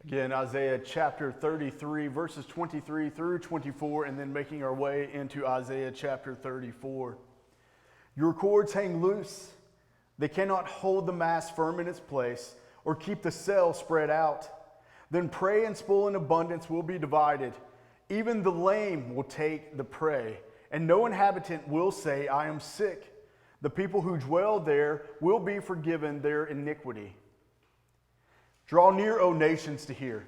Again, Isaiah chapter 33, verses 23 through 24, and then making our way into Isaiah chapter 34. Your cords hang loose. They cannot hold the mast firm in its place or keep the sail spread out. Then prey and spoil in abundance will be divided. Even the lame will take the prey, and no inhabitant will say, I am sick. The people who dwell there will be forgiven their iniquity. Draw near, O nations, to hear,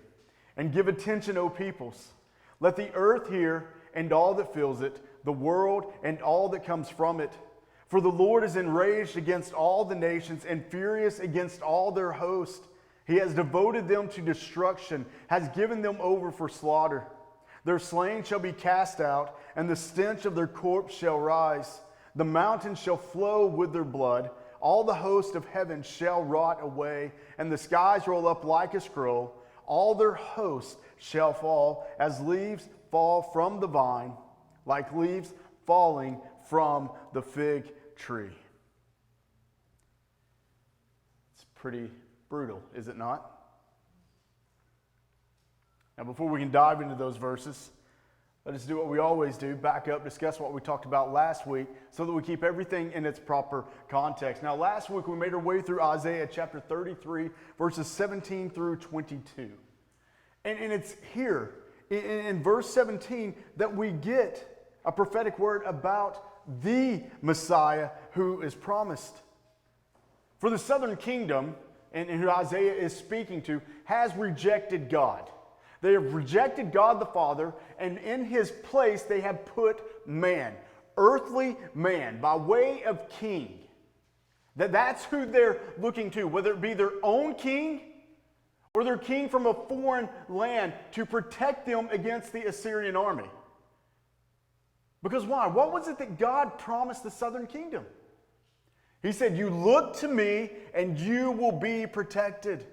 and give attention, O peoples. Let the earth hear, and all that fills it, the world and all that comes from it. For the Lord is enraged against all the nations, and furious against all their host. He has devoted them to destruction, has given them over for slaughter. Their slain shall be cast out, and the stench of their corpse shall rise. The mountains shall flow with their blood. All the host of heaven shall rot away, and the skies roll up like a scroll. All their host shall fall as leaves fall from the vine, like leaves falling from the fig tree. It's pretty brutal, is it not? Now, before we can dive into those verses, let us do what we always do, back up, discuss what we talked about last week so that we keep everything in its proper context. Now, last week we made our way through Isaiah chapter 33, verses 17 through 22. And it's here in verse 17 that we get a prophetic word about the Messiah who is promised. For the southern kingdom, and who Isaiah is speaking to, has rejected God. They have rejected God the Father, and in his place they have put man, earthly man, by way of king. That's who they're looking to, whether it be their own king or their king from a foreign land to protect them against the Assyrian army. Because why? What was it that God promised the southern kingdom? He said, you look to me and you will be protected.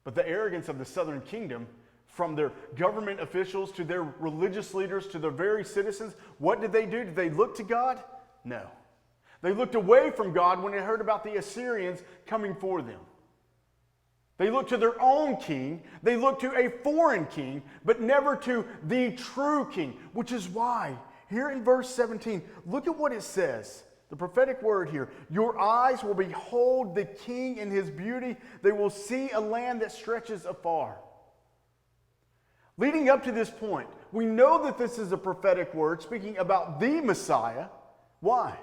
But the arrogance of the southern kingdom, from their government officials to their religious leaders to their very citizens, what did they do? Did they look to God? No. They looked away from God when they heard about the Assyrians coming for them. They looked to their own king. They looked to a foreign king, but never to the true king, which is why, here in verse 17, look at what it says. The prophetic word here, your eyes will behold the king in his beauty. They will see a land that stretches afar. Leading up to this point, we know that this is a prophetic word speaking about the Messiah. Why?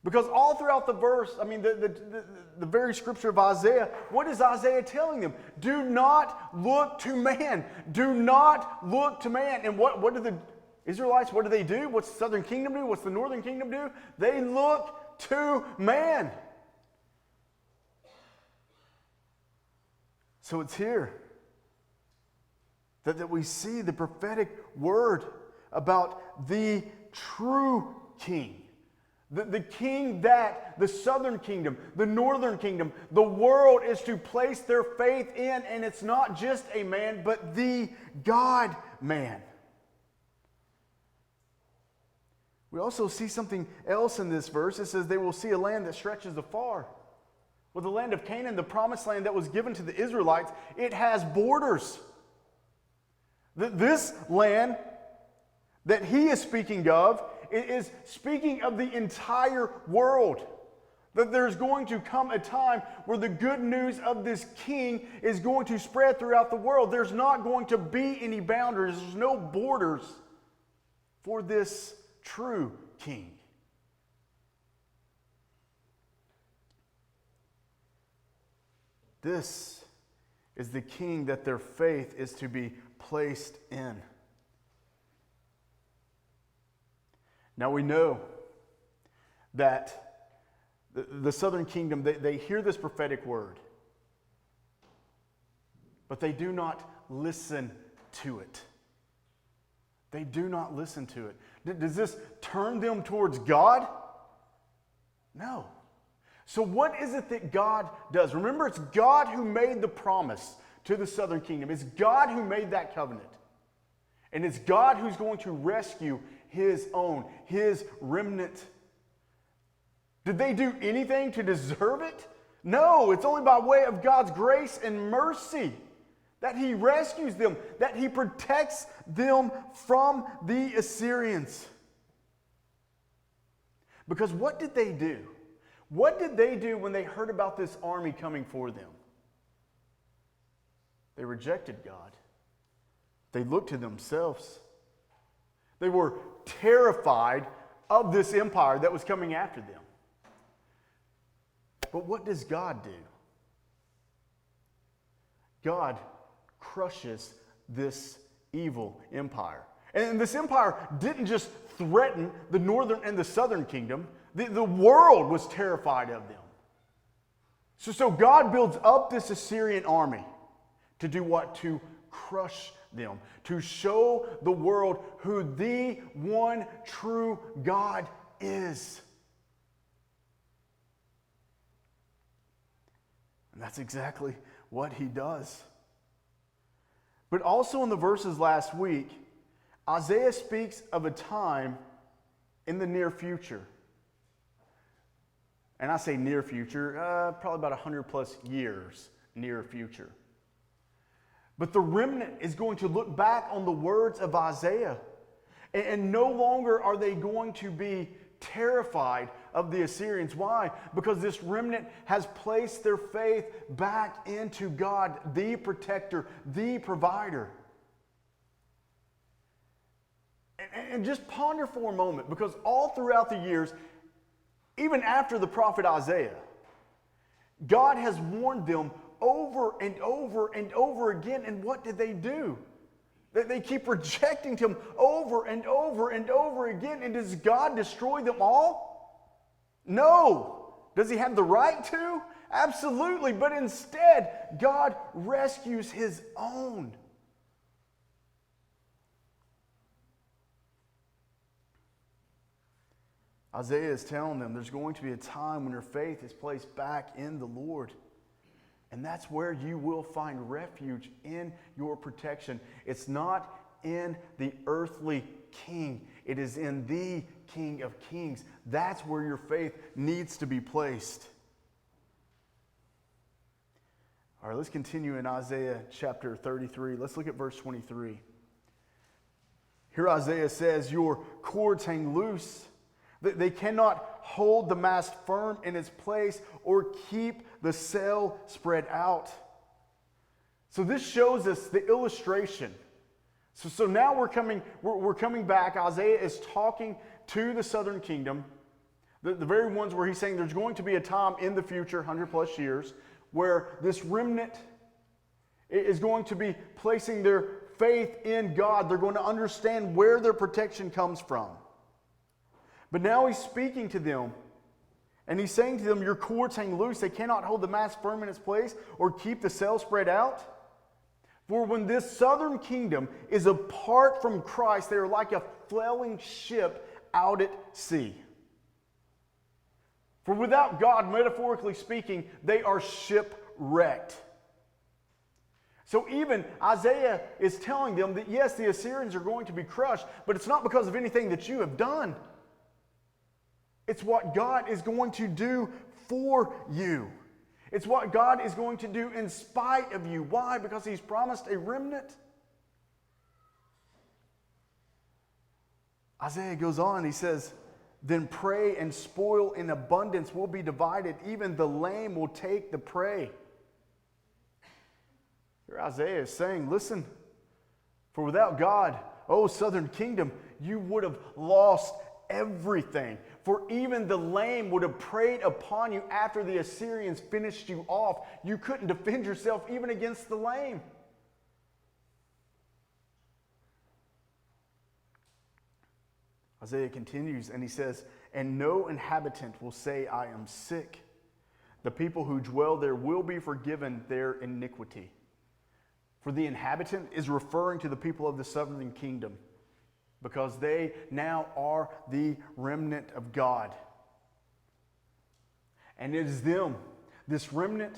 Because all throughout the verse, the very scripture of Isaiah, what is Isaiah telling them? Do not look to man. Do not look to man. And what do the Israelites, what do? What's the southern kingdom do? What's the northern kingdom do? They look to man. So it's here that we see the prophetic word about the true king. The king that the southern kingdom, the northern kingdom, the world is to place their faith in, and it's not just a man, but the God-man. We also see something else in this verse. It says they will see a land that stretches afar. Well, the land of Canaan, the promised land that was given to the Israelites, it has borders. This land that he is speaking of is speaking of the entire world. That there's going to come a time where the good news of this king is going to spread throughout the world. There's not going to be any boundaries. There's no borders for this true king. This is the king that their faith is to be placed in. Now we know that the southern kingdom, they hear this prophetic word, but they do not listen to it. They do not listen to it. Does this turn them towards God? No. So what is it that God does? Remember, it's God who made the promise to the southern kingdom. It's God who made that covenant. And it's God who's going to rescue his own, his remnant. Did they do anything to deserve it? No, it's only by way of God's grace and mercy that he rescues them, that he protects them from the Assyrians. Because what did they do? What did they do when they heard about this army coming for them? They rejected God. They looked to themselves. They were terrified of this empire that was coming after them. But what does God do? God crushes this evil empire. And this empire didn't just threaten the northern and the southern kingdom. The world was terrified of them. So God builds up this Assyrian army to do what? To crush them. To show the world who the one true God is. And that's exactly what he does. But also in the verses last week, Isaiah speaks of a time in the near future. And I say near future, probably about 100 plus years near future. But the remnant is going to look back on the words of Isaiah. And no longer are they going to be terrified of the Assyrians. Why? Because this remnant has placed their faith back into God, the protector, the provider. And just ponder for a moment, because all throughout the years, even after the prophet Isaiah, God has warned them over and over and over again. And what did they do? They keep rejecting him over and over and over again. And does God destroy them all? No. Does he have the right to? Absolutely. But instead, God rescues his own. Isaiah is telling them there's going to be a time when your faith is placed back in the Lord. And that's where you will find refuge in your protection. It's not in the earthly king. It is in the King of Kings. That's where your faith needs to be placed. All right, let's continue in Isaiah chapter 33. Let's look at verse 23. Here Isaiah says, your cords hang loose. They cannot hold the mast firm in its place or keep the sail spread out. So this shows us the illustration. So now we're coming back. Isaiah is talking to the southern kingdom, the very ones where he's saying there's going to be a time in the future, 100 plus years, where this remnant is going to be placing their faith in God. They're going to understand where their protection comes from. But now he's speaking to them, and he's saying to them, your cords hang loose. They cannot hold the mast firm in its place or keep the sail spread out. For when this southern kingdom is apart from Christ, they are like a flailing ship out at sea. For without God, metaphorically speaking, they are shipwrecked. So even Isaiah is telling them that yes, the Assyrians are going to be crushed, but it's not because of anything that you have done. It's what God is going to do for you. It's what God is going to do in spite of you. Why? Because he's promised a remnant. Isaiah goes on, he says, then prey and spoil in abundance will be divided. Even the lame will take the prey. Here Isaiah is saying, listen, for without God, oh southern kingdom, you would have lost everything. For even the lame would have preyed upon you after the Assyrians finished you off. You couldn't defend yourself even against the lame. Isaiah continues and he says, and no inhabitant will say, I am sick. The people who dwell there will be forgiven their iniquity. For the inhabitant is referring to the people of the southern kingdom, because they now are the remnant of God. And it is them, this remnant,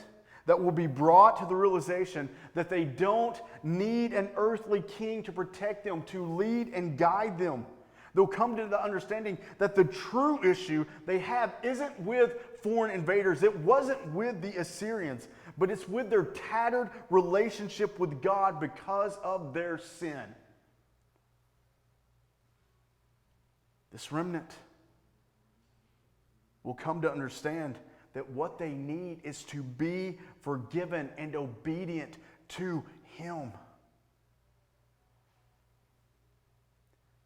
that will be brought to the realization that they don't need an earthly king to protect them, to lead and guide them. They'll come to the understanding that the true issue they have isn't with foreign invaders. It wasn't with the Assyrians, but it's with their tattered relationship with God because of their sin. This remnant will come to understand that what they need is to be forgiven and obedient to Him.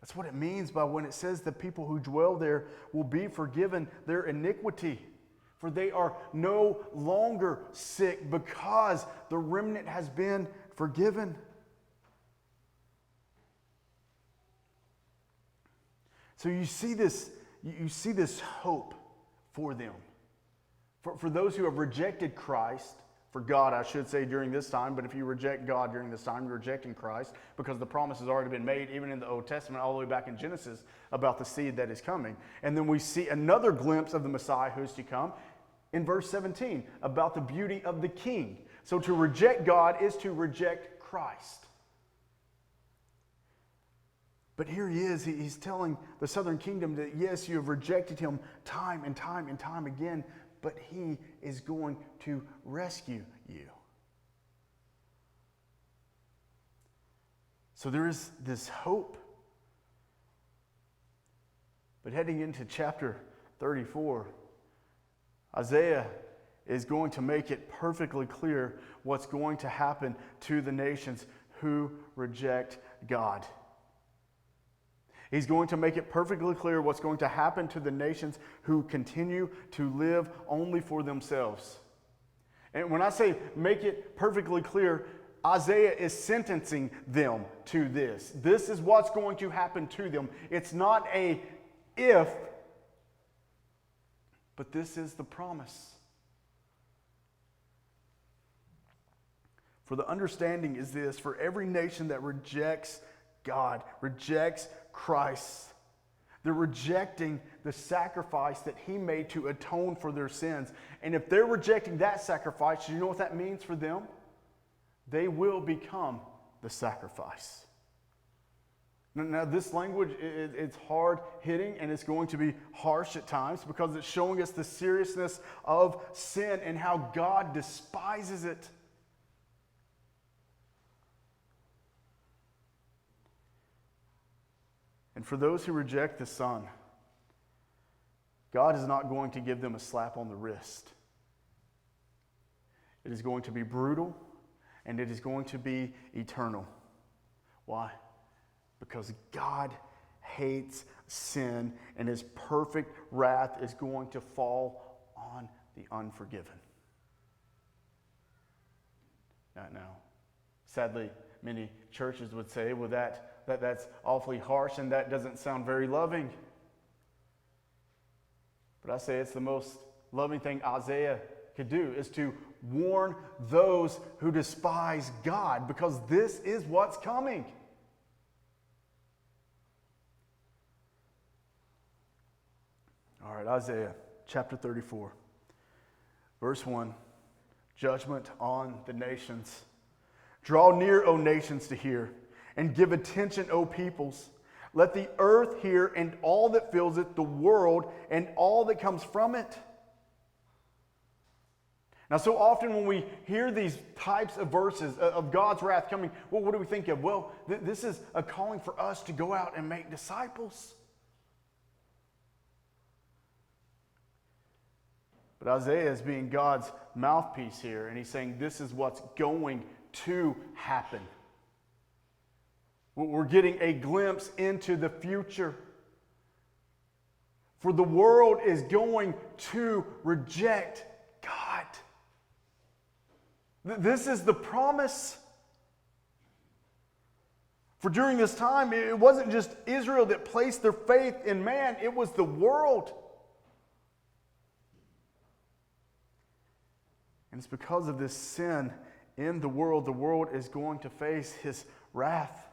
That's what it means by when it says the people who dwell there will be forgiven their iniquity. For they are no longer sick because the remnant has been forgiven. So you see this hope for them. For those who have rejected Christ, for God, I should say, during this time, but if you reject God during this time, you're rejecting Christ, because the promise has already been made, even in the Old Testament, all the way back in Genesis, about the seed that is coming. And then we see another glimpse of the Messiah who's to come in verse 17, about the beauty of the King. So to reject God is to reject Christ. But here he is, he's telling the southern kingdom that yes, you have rejected him time and time and time again, but he is going to rescue you. So there is this hope. But heading into chapter 34, Isaiah is going to make it perfectly clear what's going to happen to the nations who reject God. He's going to make it perfectly clear what's going to happen to the nations who continue to live only for themselves. And when I say make it perfectly clear, Isaiah is sentencing them to this. This is what's going to happen to them. It's not a if, but this is the promise. For the understanding is this: for every nation that rejects God, rejects Christ, they're rejecting the sacrifice that He made to atone for their sins. And if they're rejecting that sacrifice, you know what that means for them? They will become the sacrifice. Now this language, it's hard-hitting and it's going to be harsh at times because it's showing us the seriousness of sin and how God despises it. And for those who reject the Son, God is not going to give them a slap on the wrist. It is going to be brutal, and it is going to be eternal. Why? Because God hates sin, and His perfect wrath is going to fall on the unforgiven. Now, sadly, many churches would say, well, that's awfully harsh and that doesn't sound very loving. But I say it's the most loving thing Isaiah could do, is to warn those who despise God, because this is what's coming. All right, Isaiah chapter 34, verse 1, judgment on the nations. Draw near, O nations, to hear, and give attention, O peoples. Let the earth hear and all that fills it, the world and all that comes from it. Now, so often when we hear these types of verses of God's wrath coming, well, what do we think of? Well, this is a calling for us to go out and make disciples. But Isaiah is being God's mouthpiece here, and he's saying this is what's going to happen. We're getting a glimpse into the future. For the world is going to reject God. This is the promise. For during this time, it wasn't just Israel that placed their faith in man, it was the world. And it's because of this sin in the world is going to face His wrath.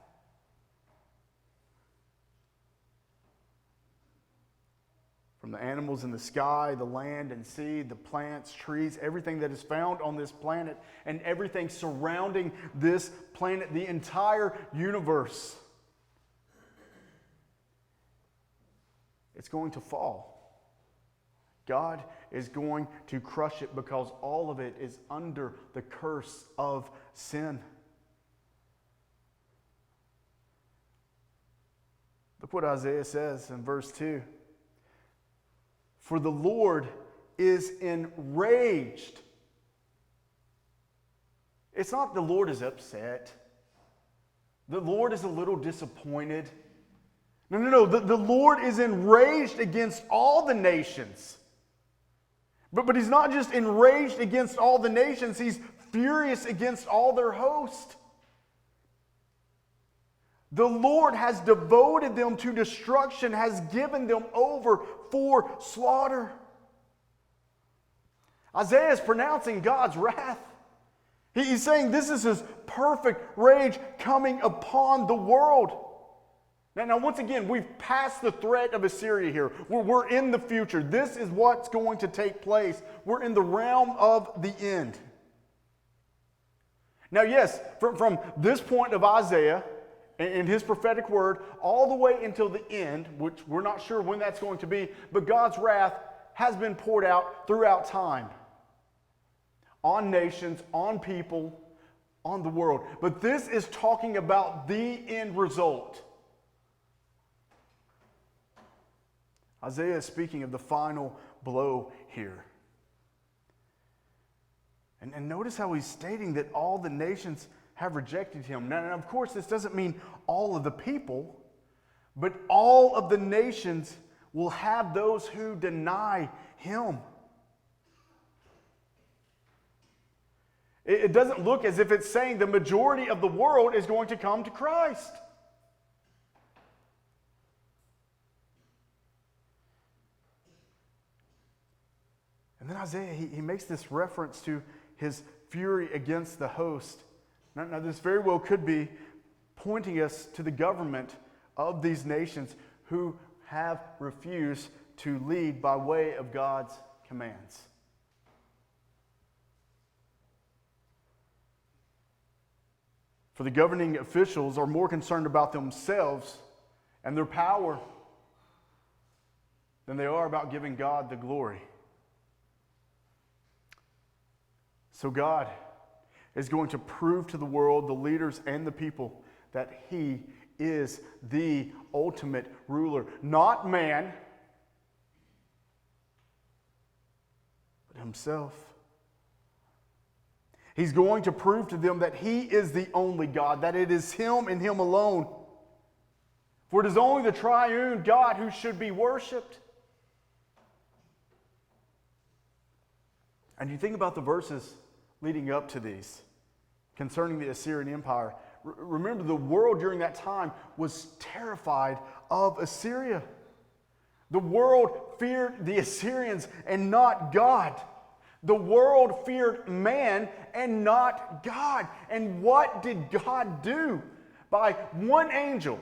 From the animals in the sky, the land and sea, the plants, trees, everything that is found on this planet, and everything surrounding this planet, the entire universe it's going to fall. God is going to crush it because all of it is under the curse of sin. Look what Isaiah says in verse 2. For the Lord is enraged. It's not the Lord is upset. The Lord is a little disappointed. No. The Lord is enraged against all the nations. But he's not just enraged against all the nations. He's furious against all their host. The Lord has devoted them to destruction, has given them over for slaughter. Isaiah is pronouncing God's wrath. He's saying this is his perfect rage coming upon the world. Now, once again, we've passed the threat of Assyria here. We're in the future. This is what's going to take place. We're in the realm of the end. Now, yes, from this point of Isaiah and his prophetic word all the way until the end, which we're not sure when that's going to be, but God's wrath has been poured out throughout time on nations, on people, on the world. But this is talking about the end result. Isaiah is speaking of the final blow here. And notice how he's stating that all the nations have rejected him. Now, of course, this doesn't mean all of the people, but all of the nations will have those who deny him. It doesn't look as if it's saying the majority of the world is going to come to Christ. And then Isaiah, he makes this reference to his fury against the host. Now, this very well could be pointing us to the government of these nations who have refused to lead by way of God's commands. For the governing officials are more concerned about themselves and their power than they are about giving God the glory. So God is going to prove to the world, the leaders and the people, that he is the ultimate ruler. Not man, but himself. He's going to prove to them that he is the only God, that it is him and him alone. For it is only the triune God who should be worshipped. And you think about the verses leading up to these concerning the Assyrian Empire. Remember, the world during that time was terrified of Assyria. The world feared the Assyrians and not God. The world feared man and not God. And what did God do? By one angel,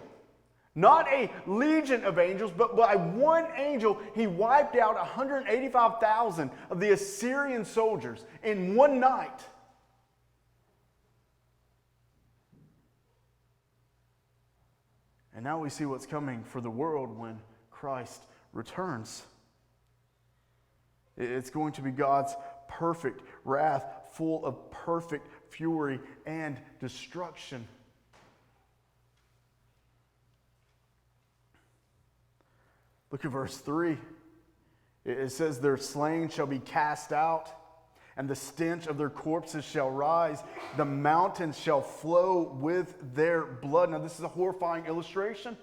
not a legion of angels, but by one angel, he wiped out 185,000 of the Assyrian soldiers in one night. And now we see what's coming for the world when Christ returns. It's going to be God's perfect wrath, full of perfect fury and destruction. Look at verse 3. It says, their slain shall be cast out, and the stench of their corpses shall rise. The mountains shall flow with their blood. Now, this is a horrifying illustration.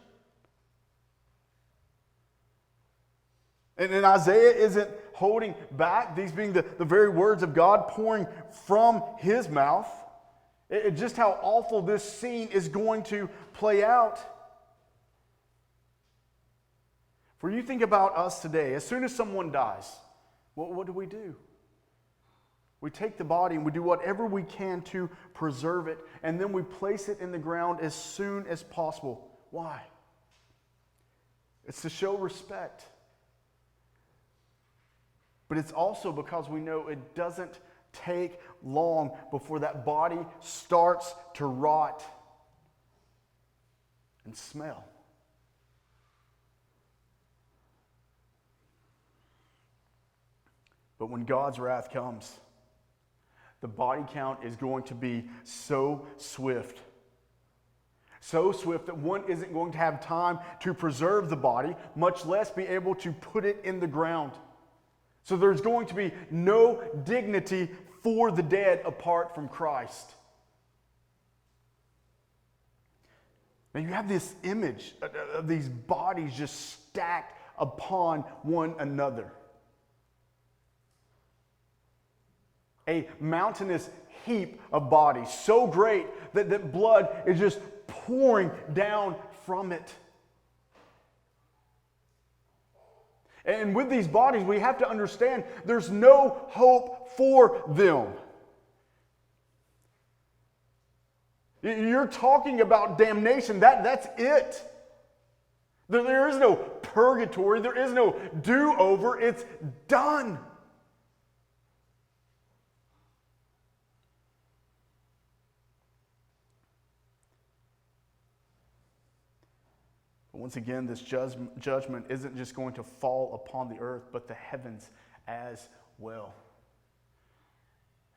And Isaiah isn't holding back, these being the very words of God pouring from his mouth. Just how awful this scene is going to play out. For you think about us today, as soon as someone dies, what do? We take the body and we do whatever we can to preserve it, and then we place it in the ground as soon as possible. Why? It's to show respect. But it's also because we know it doesn't take long before that body starts to rot and smell. But when God's wrath comes, the body count is going to be so swift that one isn't going to have time to preserve the body, much less be able to put it in the ground. So there's going to be no dignity for the dead apart from Christ. Now you have this image of these bodies just stacked upon one another. A mountainous heap of bodies, so great that blood is just pouring down from it. And with these bodies, we have to understand there's no hope for them. You're talking about damnation. That's it. There is no purgatory. There is no do-over. It's done. But once again, this judgment isn't just going to fall upon the earth, but the heavens as well.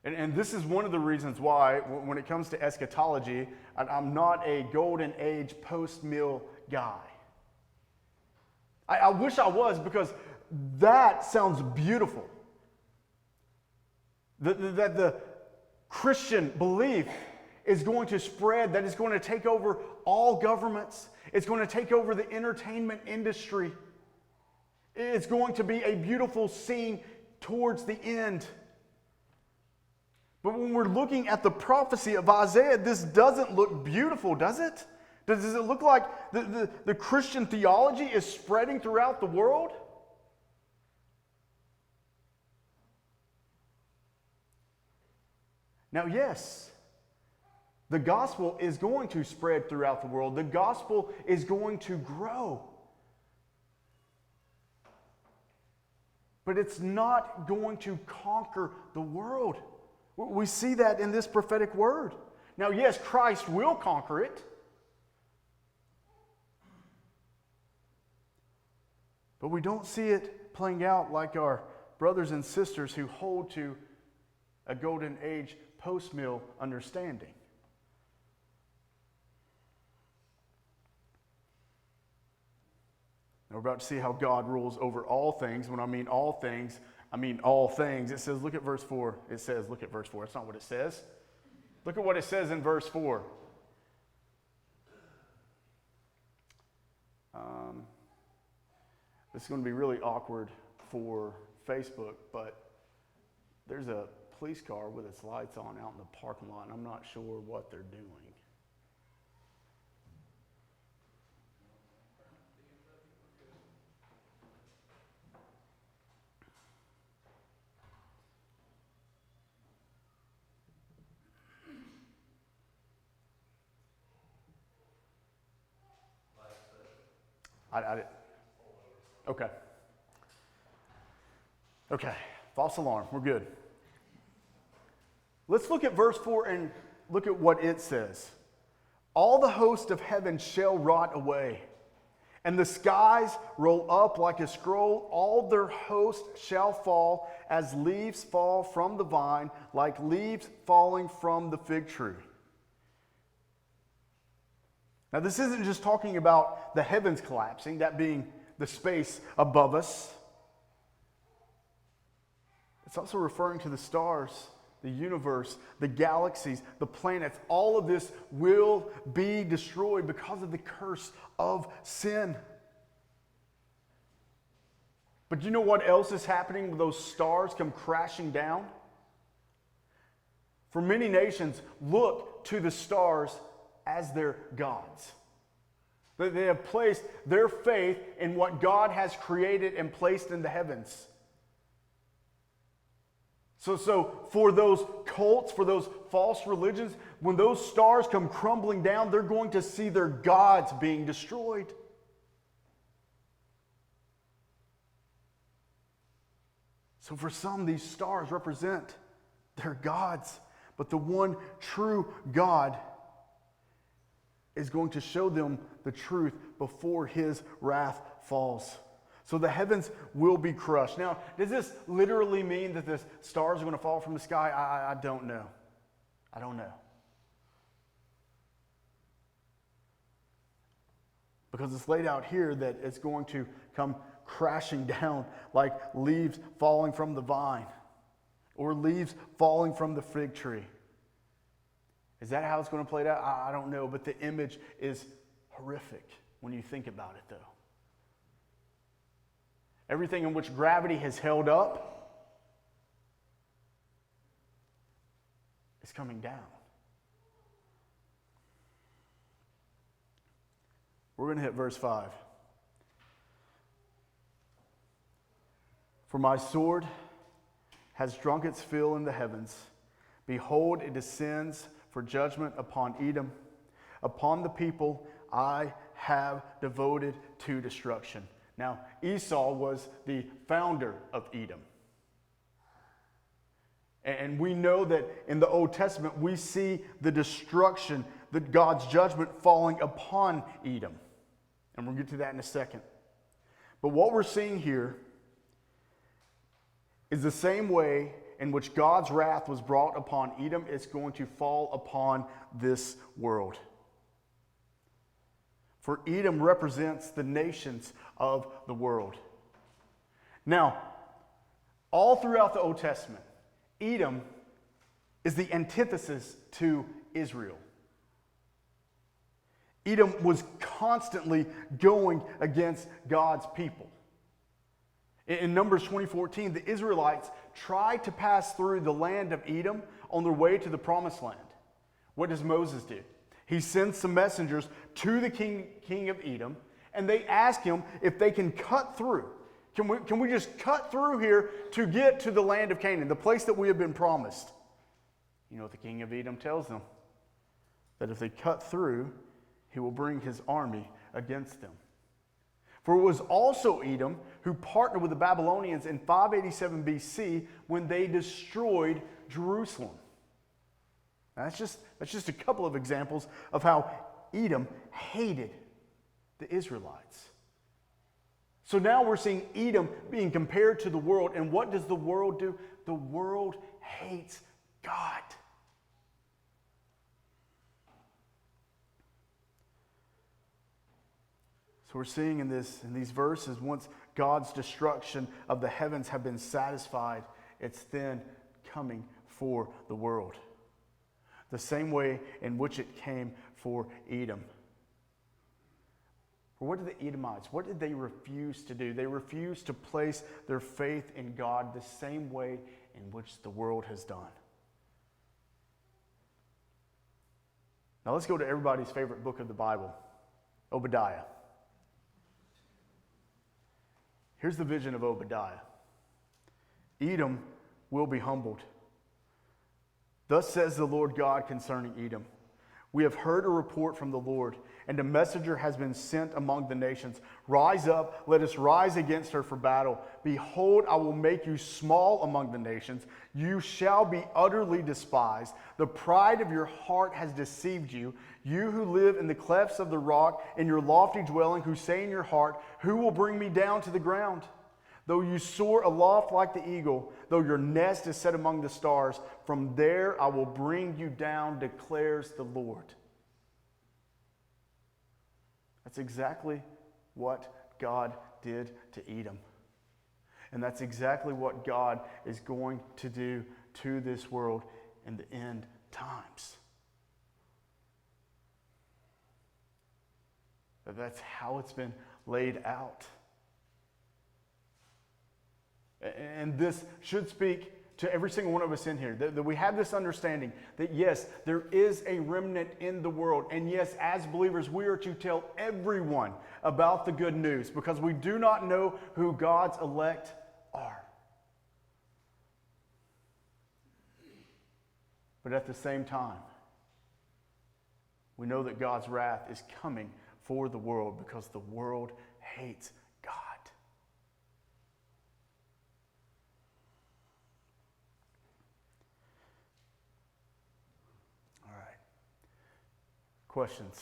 And this is one of the reasons why, when it comes to eschatology, I'm not a golden age post-mill guy. I wish I was, because that sounds beautiful. That the Christian belief is going to spread, that is going to take over all governments. It's going to take over the entertainment industry. It's going to be a beautiful scene towards the end. But when we're looking at the prophecy of Isaiah, this doesn't look beautiful, does it? Does it look like the Christian theology is spreading throughout the world? Now, yes, the gospel is going to spread throughout the world. The gospel is going to grow. But it's not going to conquer the world. We see that in this prophetic word. Now, yes, Christ will conquer it. But we don't see it playing out like our brothers and sisters who hold to a golden age post-mill understanding. Now we're about to see how God rules over all things. When I mean all things, I mean all things. It says, look at verse 4. It says, look at verse 4. That's not what it says. Look at what it says in verse 4. This is going to be really awkward for Facebook, but there's a police car with its lights on out in the parking lot, and I'm not sure what they're doing. Okay. False alarm. We're good. Let's look at verse 4 and look at what it says. All the host of heaven shall rot away, and the skies roll up like a scroll. All their host shall fall as leaves fall from the vine, like leaves falling from the fig tree. Now, this isn't just talking about the heavens collapsing, that being the space above us. It's also referring to the stars, the universe, the galaxies, the planets. All of this will be destroyed because of the curse of sin. But do you know what else is happening when those stars come crashing down? For many nations, look to the stars as their gods. They have placed their faith in what God has created and placed in the heavens. So for those cults, for those false religions, when those stars come crumbling down, they're going to see their gods being destroyed. So for some, these stars represent their gods. But the one true God is going to show them the truth before his wrath falls. So the heavens will be crushed. Now, does this literally mean that the stars are going to fall from the sky? I don't know. I don't know. Because it's laid out here that it's going to come crashing down like leaves falling from the vine or leaves falling from the fig tree. Is that how it's going to play out? I don't know, but the image is horrific when you think about it, though. Everything in which gravity has held up is coming down. We're going to hit verse 5. For my sword has drunk its fill in the heavens. Behold, it descends for judgment upon Edom, upon the people I have devoted to destruction. Now, Esau was the founder of Edom. And we know that in the Old Testament, we see the destruction, that God's judgment falling upon Edom. And we'll get to that in a second. But what we're seeing here is the same way in which God's wrath was brought upon Edom, it's going to fall upon this world. For Edom represents the nations of the world. Now, all throughout the Old Testament, Edom is the antithesis to Israel. Edom was constantly going against God's people. In Numbers 20:14, the Israelites tried to pass through the land of Edom on their way to the Promised Land. What does Moses do? He sends some messengers to the king of Edom, and they ask him if they can cut through. Can we just cut through here to get to the land of Canaan, the place that we have been promised? You know what the king of Edom tells them? That if they cut through, he will bring his army against them. For it was also Edom who partnered with the Babylonians in 587 BC when they destroyed Jerusalem. Now, that's just a couple of examples of how Edom hated the Israelites. So now we're seeing Edom being compared to the world. And what does the world do? The world hates God. So we're seeing in these verses, once God's destruction of the heavens have been satisfied, it's then coming for the world. The same way in which it came for Edom. For what did the Edomites, what did they refuse to do? They refused to place their faith in God the same way in which the world has done. Now let's go to everybody's favorite book of the Bible, Obadiah. Here's the vision of Obadiah. Edom will be humbled. Thus says the Lord God concerning Edom. We have heard a report from the Lord, and a messenger has been sent among the nations. Rise up, let us rise against her for battle. Behold, I will make you small among the nations. You shall be utterly despised. The pride of your heart has deceived you. You who live in the clefts of the rock, in your lofty dwelling, who say in your heart, who will bring me down to the ground? Though you soar aloft like the eagle, though your nest is set among the stars, from there I will bring you down, declares the Lord. That's exactly what God did to Edom. And that's exactly what God is going to do to this world in the end times. That's how it's been laid out. And this should speak to every single one of us in here, that we have this understanding that yes, there is a remnant in the world. And yes, as believers, we are to tell everyone about the good news because we do not know who God's elect are. But at the same time, we know that God's wrath is coming for the world because the world hates God. All right. Questions?